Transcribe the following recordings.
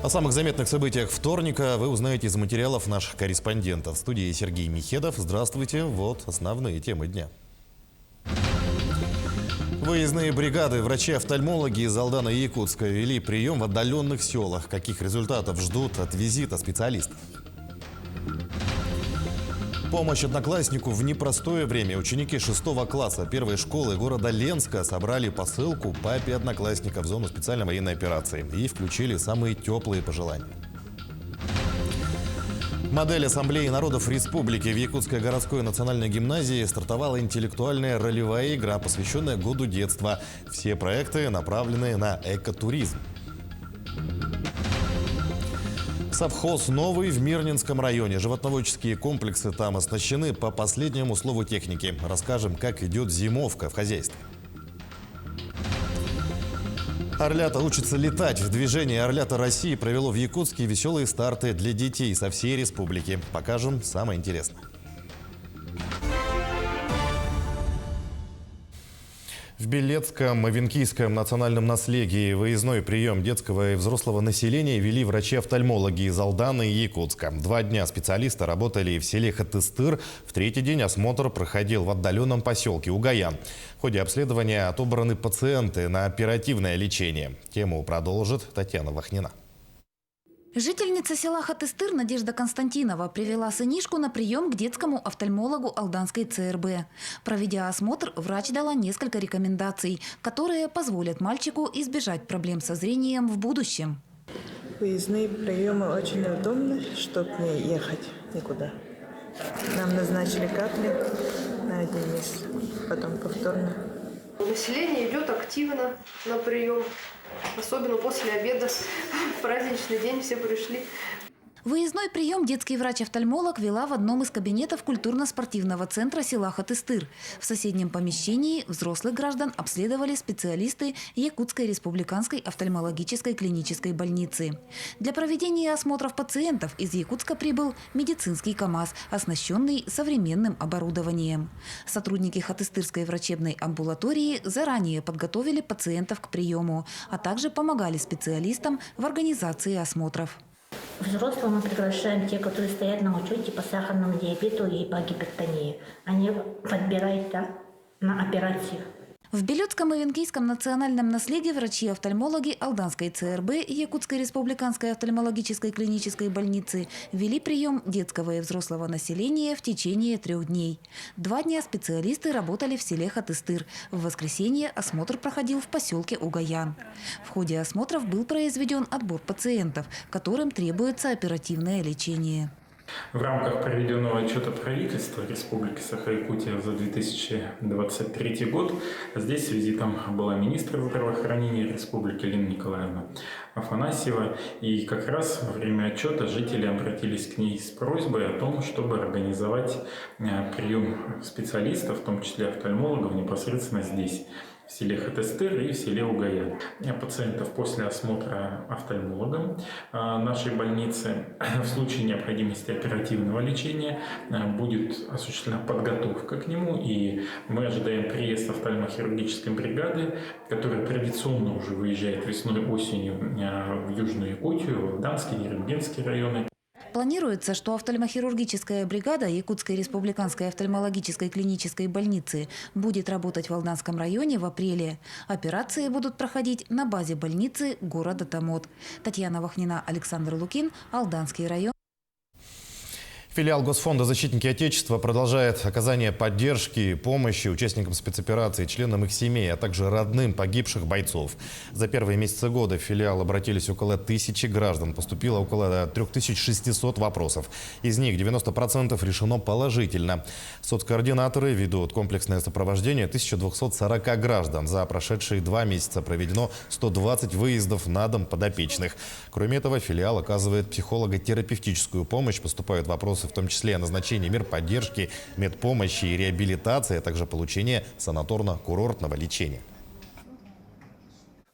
О самых заметных событиях вторника вы узнаете из материалов наших корреспондентов. В студии Сергей Михедов. Здравствуйте. Вот основные темы дня. Выездные бригады врачи-офтальмологи из Алдана и Якутска вели прием в отдаленных селах. Каких результатов ждут от визита специалистов? Помощь однокласснику в непростое время. Ученики 6 класса первой школы города Ленска собрали посылку папе одноклассника в зону специальной военной операции и включили самые теплые пожелания. Модель Ассамблеи народов республики в Якутской городской национальной гимназии стартовала интеллектуальная ролевая игра, посвященная году детства. Все проекты направлены на экотуризм. Совхоз «Новый» в Мирнинском районе. Животноводческие комплексы там оснащены по последнему слову техники. Расскажем, как идет зимовка в хозяйстве. Орлята учатся летать. В движении «Орлята России» провело в Якутске веселые старты для детей со всей республики. Покажем самое интересное. В Белецком и Венкийском национальном наследии выездной прием детского и взрослого населения вели врачи-офтальмологи из Алдана и Якутска. 2 дня специалисты работали в селе Хатыстыр. В 3-й день осмотр проходил в отдаленном поселке Угаян. В ходе обследования отобраны пациенты на оперативное лечение. Тему продолжит Татьяна Вахнина. Жительница села Хатыстыр Надежда Константинова привела сынишку на прием к детскому офтальмологу Алданской ЦРБ. Проведя осмотр, врач дала несколько рекомендаций, которые позволят мальчику избежать проблем со зрением в будущем. Выездные приемы очень удобны, чтобы не ехать никуда. Нам назначили капли на 1 месяц, потом повторно. Население идет активно на прием, особенно после обеда. В праздничный день все пришли. Выездной прием детский врач-офтальмолог вела в одном из кабинетов культурно-спортивного центра села Хатыстыр. В соседнем помещении взрослых граждан обследовали специалисты Якутской республиканской офтальмологической клинической больницы. Для проведения осмотров пациентов из Якутска прибыл медицинский КАМАЗ, оснащенный современным оборудованием. Сотрудники Хатыстырской врачебной амбулатории заранее подготовили пациентов к приему, а также помогали специалистам в организации осмотров. Взрослых мы приглашаем те, которые стоят на учете по сахарному диабету и по гипертонии. Они подбирают на операцию. В Белецком и Венкийском национальном наследии врачи-офтальмологи Алданской ЦРБ и Якутской республиканской офтальмологической клинической больницы вели прием детского и взрослого населения в течение 3 дней. 2 дня специалисты работали в селе Хатыстыр. В воскресенье осмотр проходил в поселке Угаян. В ходе осмотров был произведен отбор пациентов, которым требуется оперативное лечение. В рамках проведенного отчета правительства Республики Саха-Якутия за 2023 год здесь с визитом была министр здравоохранения Республики Лина Николаевна Афанасьева. И как раз во время отчета жители обратились к ней с просьбой о том, чтобы организовать прием специалистов, в том числе офтальмологов, непосредственно здесь, в селе Хатыстыр и в селе Угаян. Пациентов после осмотра офтальмологом нашей больницы в случае необходимости оперативного лечения будет осуществлена подготовка к нему, и мы ожидаем приезд офтальмохирургической бригады, которая традиционно уже выезжает весной-осенью в Южную Якутию, в Алданский и Рентгенский районы. Планируется, что офтальмохирургическая бригада Якутской республиканской офтальмологической клинической больницы будет работать в Алданском районе в апреле. Операции будут проходить на базе больницы города Томот. Татьяна Вахнина, Александр Лукин, Алданский район. Филиал Госфонда «Защитники Отечества» продолжает оказание поддержки и помощи участникам спецоперации, членам их семей, а также родным погибших бойцов. За первые месяцы года в филиал обратились около 1000 граждан. Поступило около 3600 вопросов. Из них 90% решено положительно. Соцкоординаторы ведут комплексное сопровождение 1240 граждан. За прошедшие 2 месяца проведено 120 выездов на дом подопечных. Кроме этого, филиал оказывает психолого-терапевтическую помощь. Поступают вопросы в том числе о назначении мер поддержки, медпомощи и реабилитации, а также получения санаторно-курортного лечения.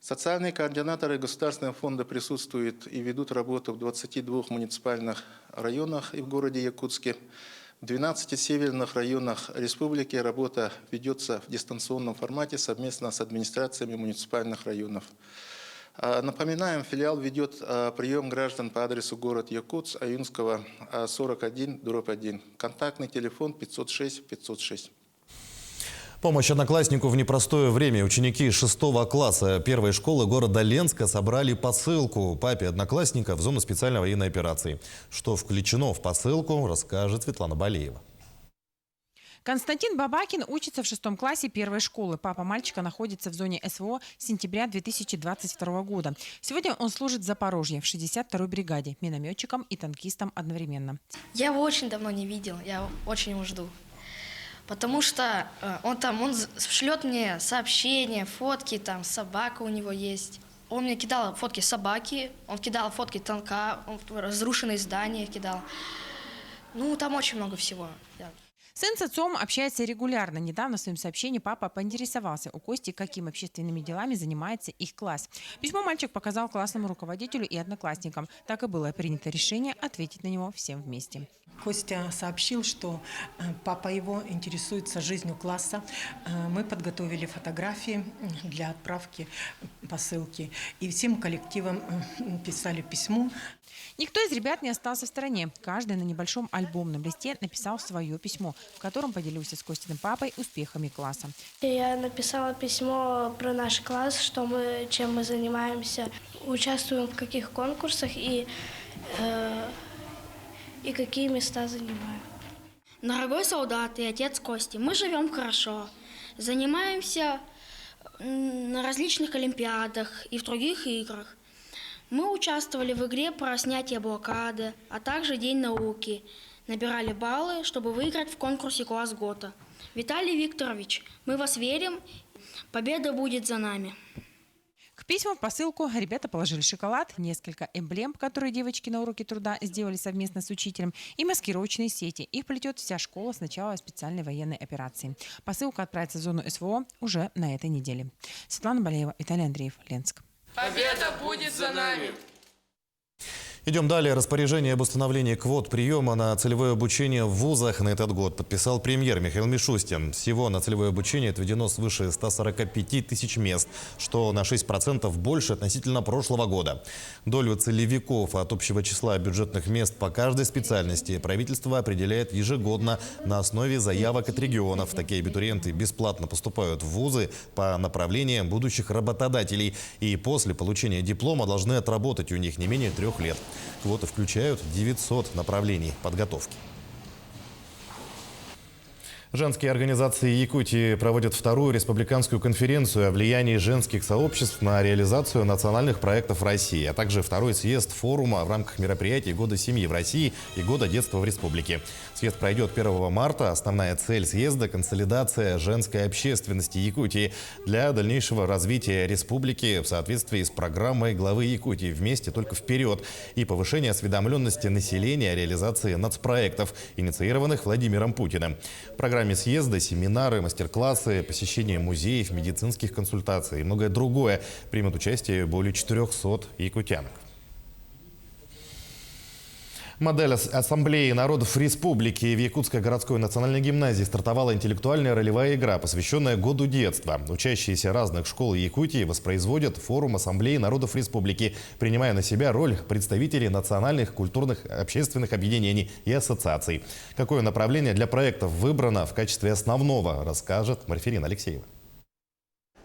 Социальные координаторы Государственного фонда присутствуют и ведут работу в 22 муниципальных районах и в городе Якутске. В 12 северных районах республики работа ведется в дистанционном формате совместно с администрациями муниципальных районов. Напоминаем, филиал ведет прием граждан по адресу город Якутск, Аюнского, 41/1. Контактный телефон 506 506. Помощь однокласснику в непростое время. Ученики 6 класса первой школы города Ленска собрали посылку папе одноклассника в зону специальной военной операции. Что включено в посылку, расскажет Светлана Балеева. Константин Бабакин учится в 6 классе первой школы. Папа мальчика находится в зоне СВО с сентября 2022 года. Сегодня он служит в Запорожье в 62-й бригаде, минометчиком и танкистом одновременно. Я его очень давно не видел, я очень его жду. Потому что он шлет мне сообщения, фотки, там собака у него есть. Он мне кидал фотки собаки, он кидал фотки танка, он разрушенные здания кидал. Ну, там очень много всего. Сын с отцом общается регулярно. Недавно в своем сообщении папа поинтересовался у Кости, какими общественными делами занимается их класс. Письмо мальчик показал классному руководителю и одноклассникам. Так и было принято решение ответить на него всем вместе. Костя сообщил, что папа его интересуется жизнью класса. Мы подготовили фотографии для отправки посылки. И всем коллективам писали письмо. Никто из ребят не остался в стороне. Каждый на небольшом альбомном листе написал свое письмо, в котором поделился с Костиным папой успехами класса. Я написала письмо про наш класс, чем мы занимаемся, участвуем в каких конкурсах и какие места занимаем. Дорогой солдат и отец Кости, мы живем хорошо, занимаемся на различных олимпиадах и в других играх. Мы участвовали в игре про снятие блокады, а также День науки. Набирали баллы, чтобы выиграть в конкурсе «Класс года». Виталий Викторович, мы вас верим, победа будет за нами. К письмам в посылку ребята положили шоколад, несколько эмблем, которые девочки на уроке труда сделали совместно с учителем, и маскировочные сети. Их плетет вся школа с начала специальной военной операции. Посылка отправится в зону СВО уже на этой неделе. Светлана Балеева, Виталий Андреев, Ленск. Победа будет за нами! Идем далее. Распоряжение об установлении квот приема на целевое обучение в вузах на этот год подписал премьер Михаил Мишустин. Всего на целевое обучение отведено свыше 145 тысяч мест, что на 6% больше относительно прошлого года. Долю целевиков от общего числа бюджетных мест по каждой специальности правительство определяет ежегодно на основе заявок от регионов. Такие абитуриенты бесплатно поступают в вузы по направлениям будущих работодателей и после получения диплома должны отработать у них не менее 3 лет. Квоты включают 900 направлений подготовки. Женские организации Якутии проводят вторую республиканскую конференцию о влиянии женских сообществ на реализацию национальных проектов в России, а также второй съезд форума в рамках мероприятий Года семьи в России и Года детства в республике. Съезд пройдет 1 марта. Основная цель съезда – консолидация женской общественности Якутии для дальнейшего развития республики в соответствии с программой главы Якутии «Вместе только вперед» и повышение осведомленности населения о реализации нацпроектов, инициированных Владимиром Путиным. В программе съезда семинары, мастер-классы, посещение музеев, медицинских консультаций и многое другое. Примут участие более 400 якутянок. Модель Ассамблеи народов республики в Якутской городской национальной гимназии стартовала интеллектуальная ролевая игра, посвященная Году детства. Учащиеся разных школ Якутии воспроизводят форум Ассамблеи народов республики, принимая на себя роль представителей национальных, культурных, общественных объединений и ассоциаций. Какое направление для проектов выбрано в качестве основного, расскажет Марферина Алексеева.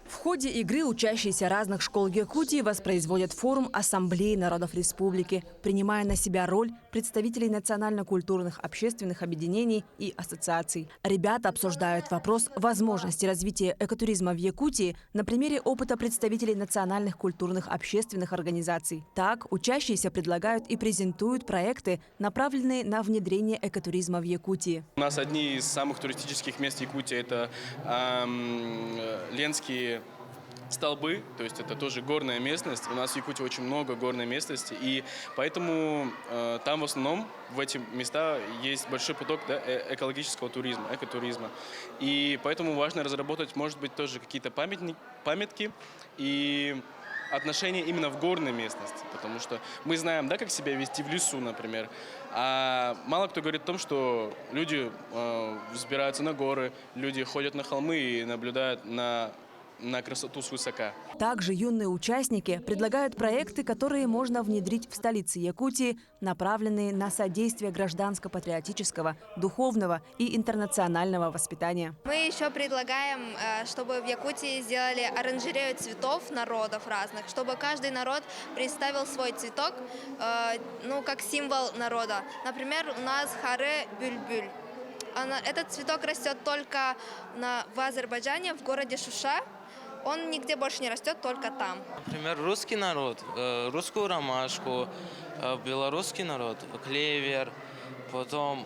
В ходе игры учащиеся разных школ Якутии воспроизводят форум Ассамблеи народов республики, принимая на себя роль представителей национально-культурных общественных объединений и ассоциаций. Ребята обсуждают вопрос возможности развития экотуризма в Якутии на примере опыта представителей национальных культурных общественных организаций. Так, учащиеся предлагают и презентуют проекты, направленные на внедрение экотуризма в Якутии. У нас одни из самых туристических мест Якутии – это Ленские столбы, то есть это тоже горная местность. У нас в Якутии очень много горной местности, и поэтому там в основном в эти места есть большой поток экологического туризма, экотуризма. И поэтому важно разработать, может быть, тоже какие-то памятки и отношения именно в горной местности, потому что мы знаем, да, как себя вести в лесу, например, а мало кто говорит о том, что люди взбираются на горы, люди ходят на холмы и наблюдают на красоту свысока. Также юные участники предлагают проекты, которые можно внедрить в столице Якутии, направленные на содействие гражданско-патриотического, духовного и интернационального воспитания. Мы еще предлагаем, чтобы в Якутии сделали оранжерею цветов народов разных, чтобы каждый народ представил свой цветок, как символ народа. Например, у нас харе-бюльбюль. Этот цветок растет только в Азербайджане, в городе Шуша. Он нигде больше не растет, только там. Например, русский народ, русскую ромашку, белорусский народ, клевер, потом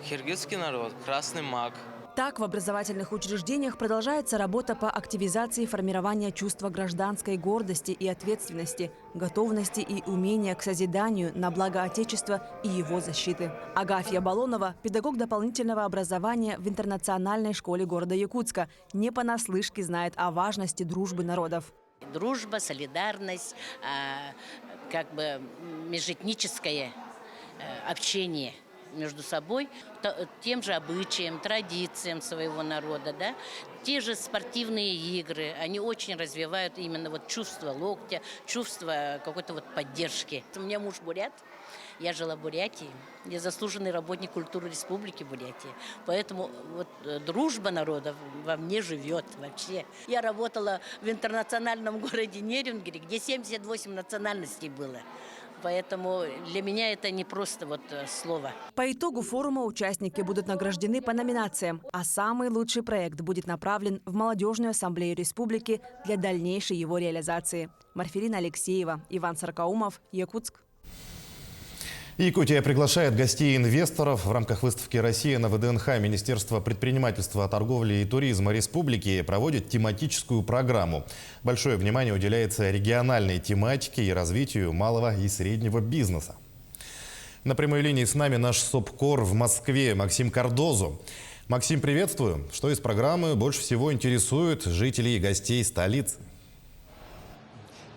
киргизский народ, красный мак. Так, в образовательных учреждениях продолжается работа по активизации формирования чувства гражданской гордости и ответственности, готовности и умения к созиданию на благо Отечества и его защиты. Агафья Балонова – педагог дополнительного образования в интернациональной школе города Якутска. Не понаслышке знает о важности дружбы народов. Дружба, солидарность, межэтническое общение между собой, тем же обычаям, традициям своего народа, да? Те же спортивные игры, они очень развивают именно чувство локтя, чувство какой-то поддержки. У меня муж бурят, я жила в Бурятии, я заслуженный работник культуры Республики Бурятия, поэтому дружба народов во мне живет вообще. Я работала в интернациональном городе Нерюнгере, где 78 национальностей было. Поэтому для меня это не просто слово. По итогу форума участники будут награждены по номинациям, а самый лучший проект будет направлен в Молодежную ассамблею республики для дальнейшей его реализации. Марфелина Алексеева, Иван Саркаумов, Якутск. Якутия приглашает гостей и инвесторов. В рамках выставки «Россия» на ВДНХ Министерство предпринимательства, торговли и туризма республики проводит тематическую программу. Большое внимание уделяется региональной тематике и развитию малого и среднего бизнеса. На прямой линии с нами наш СОПКОР в Москве Максим Кардозо. Максим, приветствую. Что из программы больше всего интересует жителей и гостей столицы?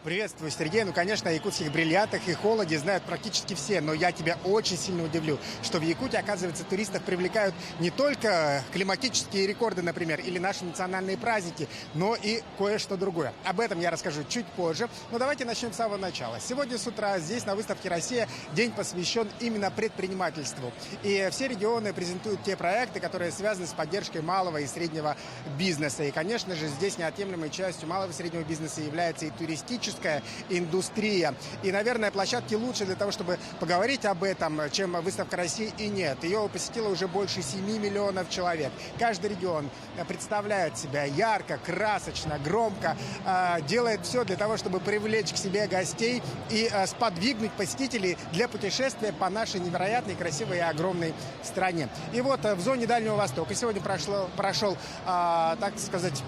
Приветствую, Сергей. Конечно, о якутских бриллиантах и холоде знают практически все, но я тебя очень сильно удивлю, что в Якутии, оказывается, туристов привлекают не только климатические рекорды, например, или наши национальные праздники, но и кое-что другое. Об этом я расскажу чуть позже, но давайте начнем с самого начала. Сегодня с утра здесь, на выставке «Россия», день посвящен именно предпринимательству. И все регионы презентуют те проекты, которые связаны с поддержкой малого и среднего бизнеса. И, конечно же, здесь неотъемлемой частью малого и среднего бизнеса является и туристическая индустрия. И, наверное, площадки лучше для того, чтобы поговорить об этом, чем выставка России, и нет. Ее посетило уже больше 7 миллионов человек. Каждый регион представляет себя ярко, красочно, громко, делает все для того, чтобы привлечь к себе гостей и сподвигнуть посетителей для путешествия по нашей невероятной, красивой и огромной стране. И в зоне Дальнего Востока сегодня прошел, так сказать,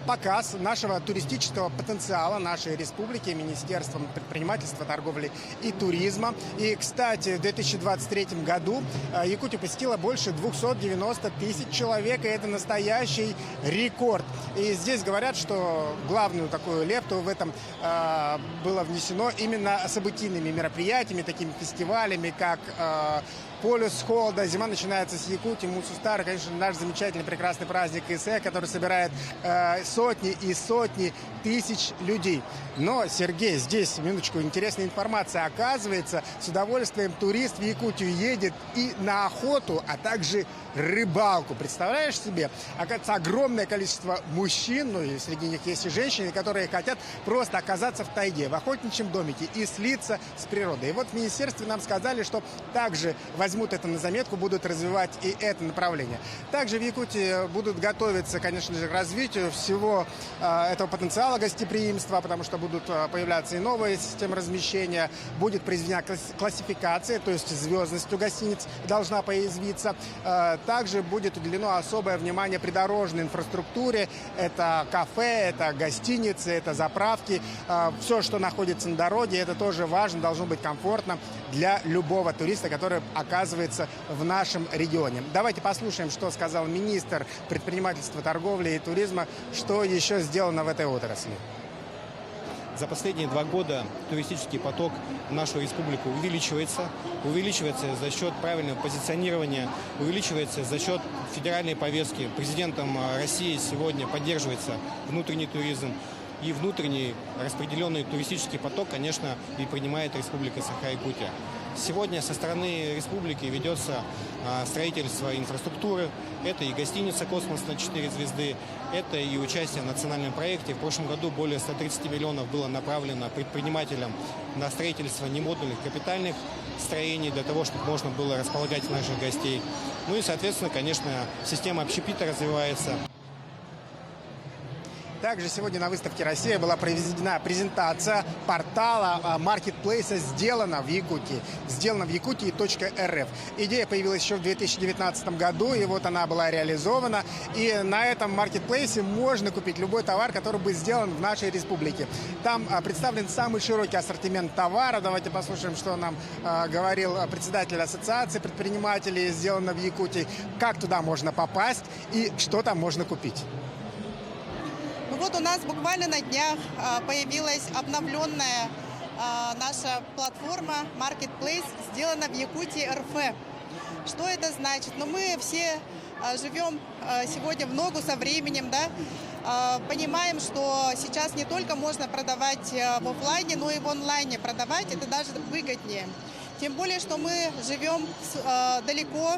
показ нашего туристического потенциала нашей республики Министерством предпринимательства, торговли и туризма. И, кстати, в 2023 году Якутию посетило больше 290 тысяч человек, и это настоящий рекорд. И здесь говорят, что главную такую лепту в этом было внесено именно событийными мероприятиями, такими фестивалями, как «Полюс холода», «Зима начинается с Якутии», «Мусустар», конечно, наш замечательный прекрасный праздник ИСЭ, который собирает сотни и сотни тысяч людей. Но, Сергей, здесь, минуточку, интересная информация. Оказывается, с удовольствием турист в Якутию едет и на охоту, а также рыбалку. Представляешь себе? Оказывается, огромное количество мужчин, и среди них есть и женщины, которые хотят просто оказаться в тайге, в охотничьем домике и слиться с природой. И в министерстве нам сказали, что также возьмут это на заметку, будут развивать и это направление. Также в Якутии будут готовиться, конечно же, к развитию всего этого потенциала гостеприимства, потому что будут появляться и новые системы размещения, будет произведена классификация, то есть звездность у гостиниц должна появиться. Также будет уделено особое внимание придорожной инфраструктуре. Это кафе, это гостиницы, это заправки. Все, что находится на дороге, это тоже важно, должно быть комфортно для любого туриста, который оказывается в нашем регионе. Давайте послушаем, что сказал министр предпринимательства, торговли и туризма, что еще сделано в этой отрасли. За последние 2 года туристический поток в нашу республику увеличивается. Увеличивается за счет правильного позиционирования, увеличивается за счет федеральной повестки. Президентом России сегодня поддерживается внутренний туризм. И внутренний распределенный туристический поток, конечно, и принимает Республика Саха-Якутия. Сегодня со стороны республики ведется строительство инфраструктуры. Это и гостиница «Космос» на 4 звезды, это и участие в национальном проекте. В прошлом году более 130 миллионов было направлено предпринимателям на строительство немодульных капитальных строений для того, чтобы можно было располагать наших гостей. Ну и, соответственно, конечно, система общепита развивается. Также сегодня на выставке «Россия» была проведена презентация портала маркетплейса «Сделано в Якутии». «Сделано в Якутии.рф». Идея появилась еще в 2019 году, и вот она была реализована. И на этом маркетплейсе можно купить любой товар, который будет сделан в нашей республике. Там представлен самый широкий ассортимент товара. Давайте послушаем, что нам говорил председатель Ассоциации предпринимателей «Сделано в Якутии», как туда можно попасть и что там можно купить. Вот у нас буквально на днях появилась обновленная наша платформа Marketplace «Сделано в Якутии РФ». Что это значит? Ну, мы все живем сегодня в ногу со временем, да? Понимаем, что сейчас не только можно продавать в офлайне, но и в онлайне продавать. Это даже выгоднее. Тем более, что мы живем далеко.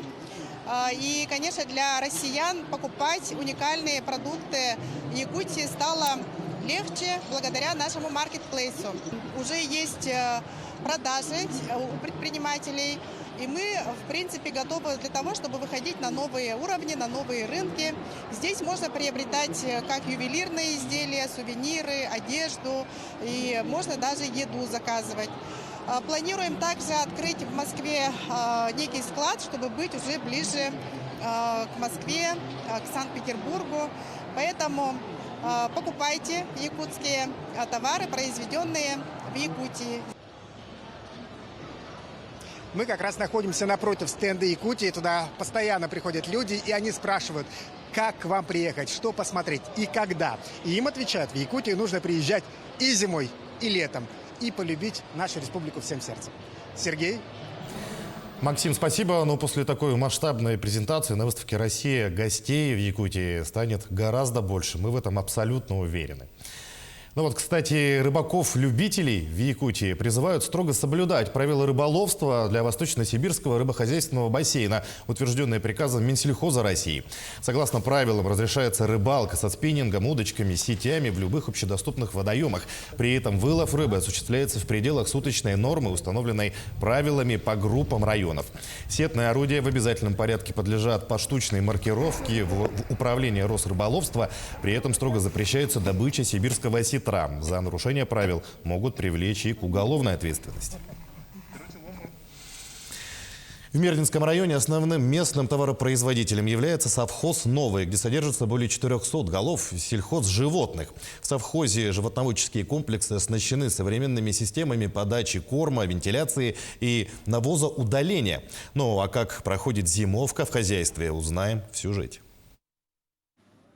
И, конечно, для россиян покупать уникальные продукты в Якутии стало легче благодаря нашему маркетплейсу. Уже есть продажи у предпринимателей, и мы, в принципе, готовы для того, чтобы выходить на новые уровни, на новые рынки. Здесь можно приобретать как ювелирные изделия, сувениры, одежду, и можно даже еду заказывать. Планируем также открыть в Москве некий склад, чтобы быть уже ближе к Москве, к Санкт-Петербургу. Поэтому покупайте якутские товары, произведенные в Якутии. Мы как раз находимся напротив стенда Якутии. Туда постоянно приходят люди, и они спрашивают, как к вам приехать, что посмотреть и когда. И им отвечают, в Якутию нужно приезжать и зимой, и летом, и полюбить нашу республику всем сердцем. Сергей? Максим, спасибо. Но после такой масштабной презентации на выставке «Россия» гостей в Якутии станет гораздо больше. Мы в этом абсолютно уверены. Ну вот, кстати, рыбаков-любителей в Якутии призывают строго соблюдать правила рыболовства для Восточно-Сибирского рыбохозяйственного бассейна, утвержденные приказом Минсельхоза России. Согласно правилам, разрешается рыбалка со спиннингом, удочками, сетями в любых общедоступных водоемах. При этом вылов рыбы осуществляется в пределах суточной нормы, установленной правилами по группам районов. Сетные орудия в обязательном порядке подлежат поштучной маркировке в управлении Росрыболовства. При этом строго запрещается добыча сибирского осетра. За нарушение правил могут привлечь и к уголовной ответственности. В Мерлинском районе основным местным товаропроизводителем является совхоз «Новый», где содержится более 400 голов сельхозживотных. В совхозе животноводческие комплексы оснащены современными системами подачи корма, вентиляции и навозоудаления. Ну а как проходит зимовка в хозяйстве, узнаем в сюжете.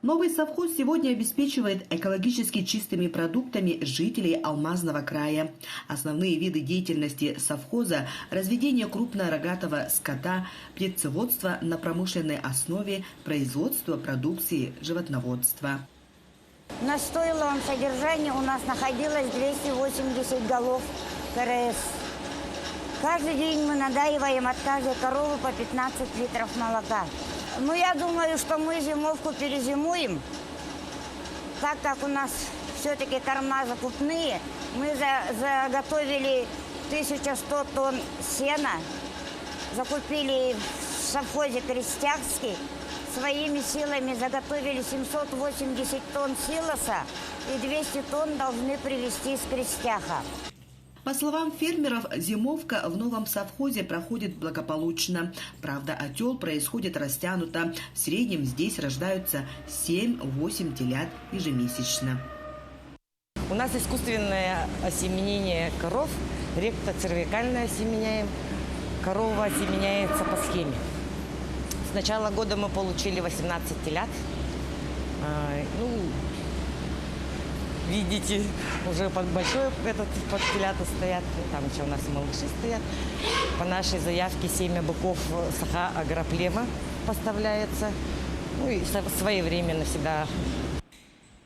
Новый совхоз сегодня обеспечивает экологически чистыми продуктами жителей Алмазного края. Основные виды деятельности совхоза – разведение крупнорогатого скота, птицеводство на промышленной основе, производство продукции животноводства. На стойловом содержании у нас находилось 280 голов КРС. Каждый день мы надаиваем от каждой коровы по 15 литров молока. Ну, я думаю, что мы зимовку перезимуем, так как у нас все-таки корма закупные. Мы заготовили 1100 тонн сена, закупили в совхозе Крестьяхский, своими силами заготовили 780 тонн силоса и 200 тонн должны привезти из Крестьяха. По словам фермеров, зимовка в новом совхозе проходит благополучно. Правда, отел происходит растянуто. В среднем здесь рождаются 7-8 телят ежемесячно. У нас искусственное осеменение коров, ректоцервикальное осеменяем. Корова осеменяется по схеме. С начала года мы получили 18 телят. видите, уже под большой под телята стоят. Там еще у нас и малыши стоят. По нашей заявке семя быков Саха Агроплема поставляется. Ну и своевременно всегда.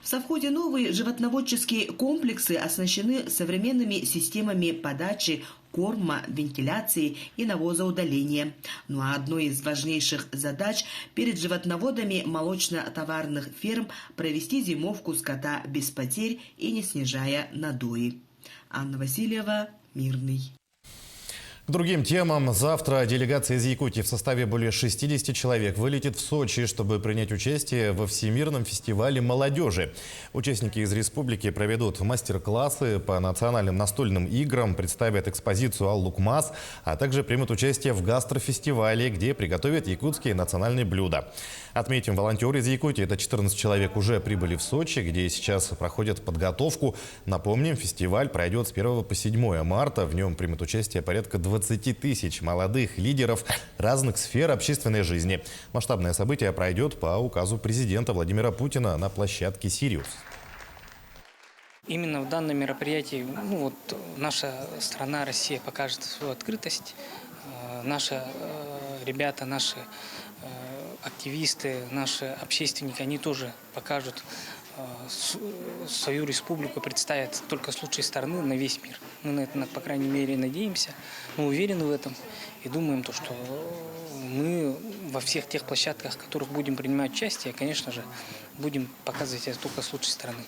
В совхозе новые животноводческие комплексы оснащены современными системами подачи корма, вентиляции и навозоудаления. Ну а одной из важнейших задач перед животноводами молочно-товарных ферм провести зимовку скота без потерь и не снижая надои. Анна Васильева, Мирный. К другим темам. Завтра делегация из Якутии в составе более 60 человек вылетит в Сочи, чтобы принять участие во Всемирном фестивале молодежи. Участники из республики проведут мастер-классы по национальным настольным играм, представят экспозицию «Ал-Лукмас», а также примут участие в гастрофестивале, где приготовят якутские национальные блюда. Отметим, волонтеры из Якутии, это 14 человек, уже прибыли в Сочи, где сейчас проходят подготовку. Напомним, фестиваль пройдет с 1 по 7 марта. В нем примут участие порядка 20 тысяч молодых лидеров разных сфер общественной жизни. Масштабное событие пройдет по указу президента Владимира Путина на площадке «Сириус». Именно в данном мероприятии наша страна, Россия, покажет свою открытость. Наши ребята, наши активисты, наши общественники, они тоже покажут свою республику, представят только с лучшей стороны на весь мир. Мы на это, по крайней мере, надеемся. Мы уверены в этом и думаем, что мы во всех тех площадках, в которых будем принимать участие, конечно же, будем показывать это только с лучшей стороны.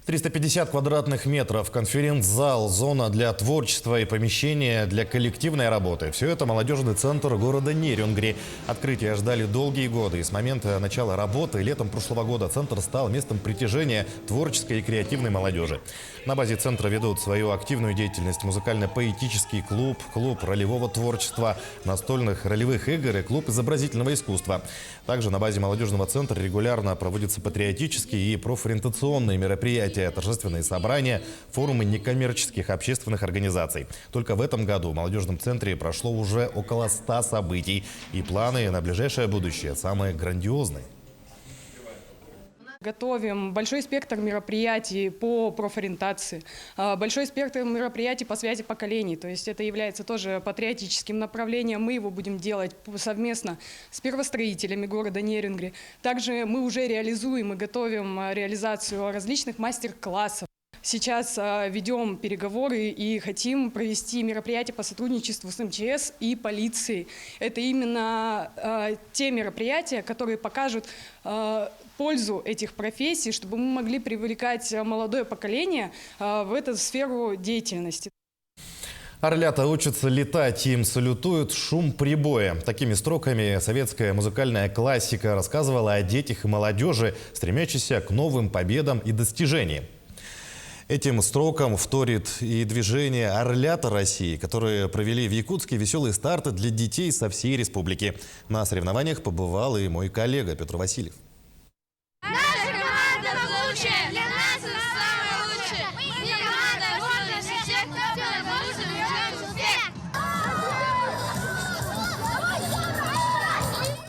350 квадратных метров, конференц-зал, зона для творчества и помещения для коллективной работы. Все это молодежный центр города Нерюнгри. Открытие ждали долгие годы. И с момента начала работы летом прошлого года центр стал местом притяжения творческой и креативной молодежи. На базе центра ведут свою активную деятельность музыкально-поэтический клуб, клуб ролевого творчества, настольных ролевых игр и клуб изобразительного искусства. Также на базе молодежного центра регулярно проводятся патриотические и профориентационные мероприятия, торжественные собрания, форумы некоммерческих общественных организаций. Только в этом году в молодежном центре прошло уже около 100 событий. И планы на ближайшее будущее самые грандиозные. Готовим большой спектр мероприятий по профориентации, большой спектр мероприятий по связи поколений. То есть это является тоже патриотическим направлением. Мы его будем делать совместно с первостроителями города Нерюнгри. Также мы уже реализуем и готовим реализацию различных мастер-классов. Сейчас ведем переговоры и хотим провести мероприятия по сотрудничеству с МЧС и полицией. Это именно те мероприятия, которые покажут пользу этих профессий, чтобы мы могли привлекать молодое поколение в эту сферу деятельности. Орлята учатся летать, им салютуют шум прибоя. Такими строками советская музыкальная классика рассказывала о детях и молодежи, стремящихся к новым победам и достижениям. Этим строкам вторит и движение «Орлята России», которые провели в Якутске веселые старты для детей со всей республики. На соревнованиях побывал и мой коллега Петр Васильев. Наша команда лучшая! Для нас это самое лучшее! Мы команда гордость и всех, кто делает лучше,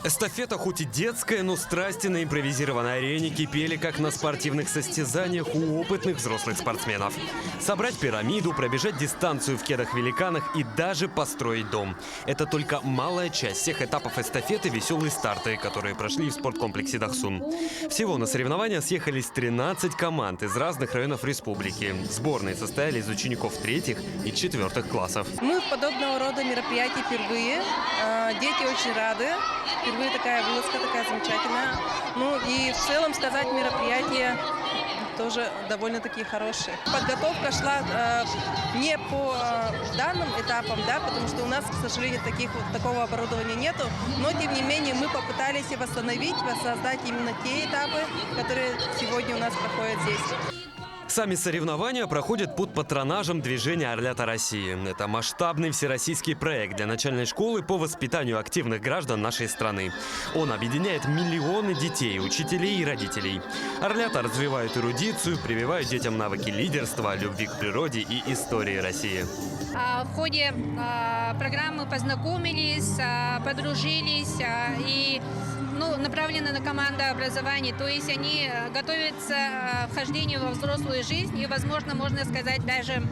Эстафета хоть и детская, но страсти на импровизированной арене кипели, как на спортивных состязаниях у опытных взрослых спортсменов. Собрать пирамиду, пробежать дистанцию в кедах-великанах и даже построить дом. Это только малая часть всех этапов эстафеты «Веселые старты», которые прошли в спорткомплексе Дахсун. Всего на соревнования съехались 13 команд из разных районов республики. Сборные состояли из учеников 3-х и 4-х классов. Мы в подобного рода мероприятии впервые. Дети очень рады. Впервые такая вылазка, такая замечательная. Ну и в целом сказать, мероприятие тоже довольно-таки хорошее. Подготовка шла не по данным этапам, да, потому что у нас, к сожалению, такого оборудования нету. Но, тем не менее, мы попытались восстановить, воссоздать именно те этапы, которые сегодня у нас проходят здесь. Сами соревнования проходят под патронажем движения «Орлята России». Это масштабный всероссийский проект для начальной школы по воспитанию активных граждан нашей страны. Он объединяет миллионы детей, учителей и родителей. Орлята развивают эрудицию, прививают детям навыки лидерства, любви к природе и истории России. В ходе программы познакомились, подружились и направлены на командообразование, то есть они готовятся к вхождению во взрослую жизнь и, возможно, можно сказать, даже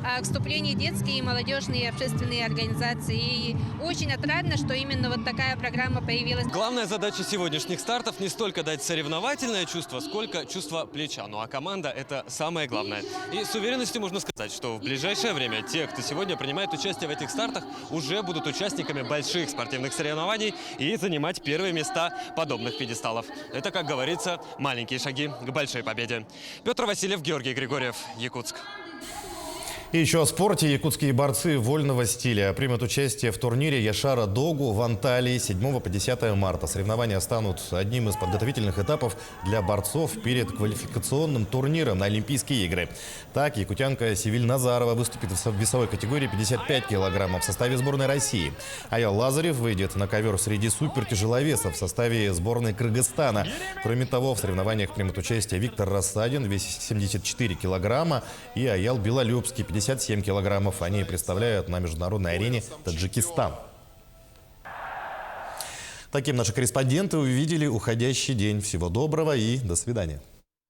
к вступлению в детские и молодежные общественные организации. И очень отрадно, что именно вот такая программа появилась. Главная задача сегодняшних стартов не столько дать соревновательное чувство, сколько чувство плеча. Ну а команда – это самое главное. И с уверенностью можно сказать, что в ближайшее время те, кто сегодня принимает участие в этих стартах, уже будут участниками больших спортивных соревнований и занимать первые места подобных пьедесталов. Это, как говорится, маленькие шаги к большой победе. Петр Васильев, Георгий Григорьев, Якутск. И еще о спорте. Якутские борцы вольного стиля примут участие в турнире Яшара Догу в Анталии 7 по 10 марта. Соревнования станут одним из подготовительных этапов для борцов перед квалификационным турниром на Олимпийские игры. Так, якутянка Севиль Назарова выступит в весовой категории 55 килограммов в составе сборной России. Аял Лазарев выйдет на ковер среди супертяжеловесов в составе сборной Кыргызстана. Кроме того, в соревнованиях примут участие Виктор Рассадин, весит 74 килограмма, и Аял Белолюбский, 57 килограммов. Они представляют на международной арене Таджикистан. Таким наши корреспонденты увидели уходящий день. Всего доброго и до свидания.